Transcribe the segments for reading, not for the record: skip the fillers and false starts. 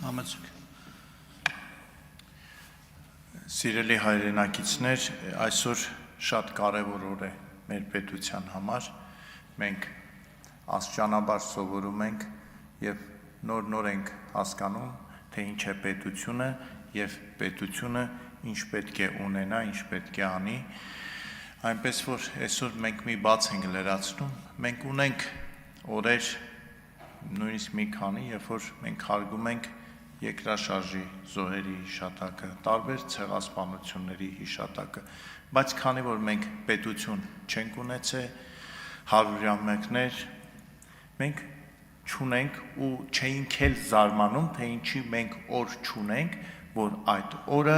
Համեցուկ։ Սիրելի հայրենակիցներ, այսօր շատ կարևոր օր է մեր պետության համար։ Մենք աստիճանաբար սովորում ենք եւ նոր ենք հասկանում, թե ինչ է պետությունը եւ պետությունը ինչ պետք է ունենա, ինչ պետք է անի։ Այնպես որ այսօր մենք մի բաց ենք լրացնում, մենք ունենք օրեր, նույնիսկ մի քանի, երբ որ մենք հարգում ենք երկրաշարժի զոհերի հիշատակը, տարբեր ցեղասպանությունների հիշատակը, բայց քանի որ մենք պետություն չենք ունեցել, հարյուրամյակներ, մենք չունենք ու չէինք էլ զարմանում, թե ինչի մենք օր չունենք, որ այդ օրը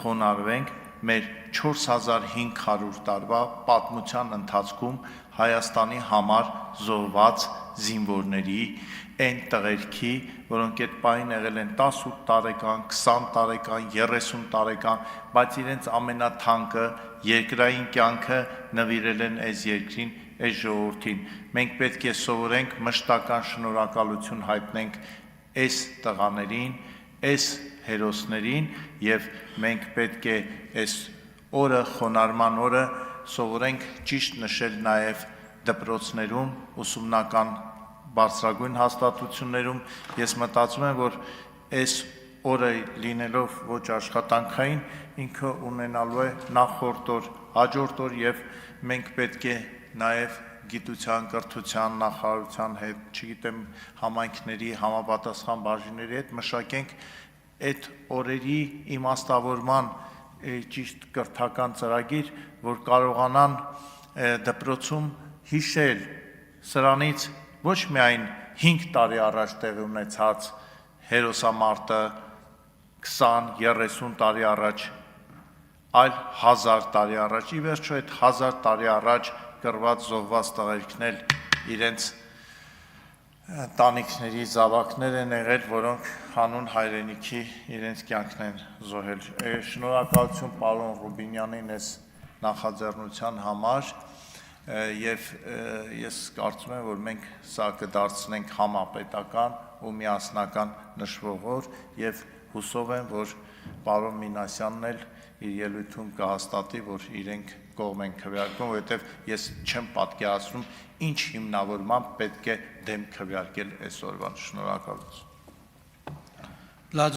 խոնարհվենք մեր 4500 տարվա պատմության ընթացքում Հայաստանի համար զոհված զինվորների այն տղերքի, որոնք այդ պահին եղել են 18 տարեկան, 20 տարեկան, 30 տարեկան, բայց իրենց ամենաթանկը երկրային կյանքը նվիրել են այս երկրին, այս ժողովրդին։ Մենք պետք է սովորենք մշտական շնորհակալություն հայտնենք այս տղաներին, այս հերոսներին եւ մենք պետք է այս օրը, խոնարհման օրը սովորենք ճիշտ նշել նաեւ դպրոցներում, ուսումնական բարձրագույն հաստատություններում։ Ես մտածում եմ, որ այս օրը լինելով ոչ աշխատանքային, ինքը ունենալու է նախորդ օր, հաջորդ օր եւ մենք պետք է նաեւ գիտության, կրթության նախարարության հետ, չգիտեմ, համայնքների, համապատասխան բաժինների հետ մշակենք այդ օրերի իմաստավորման ճիշտ կրթական ծրագիր, որ կարողանան դպրոցում հիշել սրանից ոչ միայն 5 տարի առաջ տեղի ունեցած հերոսամարտը 20-30 տարի առաջ, այլ 1000 տարի առաջ, ի վերջո այդ 1000 տարի առաջ կռված զոհված տղերքն էլ իրենց տանիքների զավակներ են եղել, որոնք հանուն հայրենիքի իրենց կյանքն են զոհել։ Շնորհակալություն պարոն Ռուբինյանին այս նախաձեռնության համար եւ ես կարծում եմ, որ մենք սա կդարձնենք համապետական ու միասնական նշվող օր եւ հուսով եմ, որ պարոն Մինասյանն էլ իր ելույթում կհաստատի, որ իրենք կողմ են քվեարկում, որովհետեւ ես չեմ պատկերացնում ինչ հիմնավորմամբ պետք է դեմ քվեարկել այս օրվան։ Շնորհակալություն։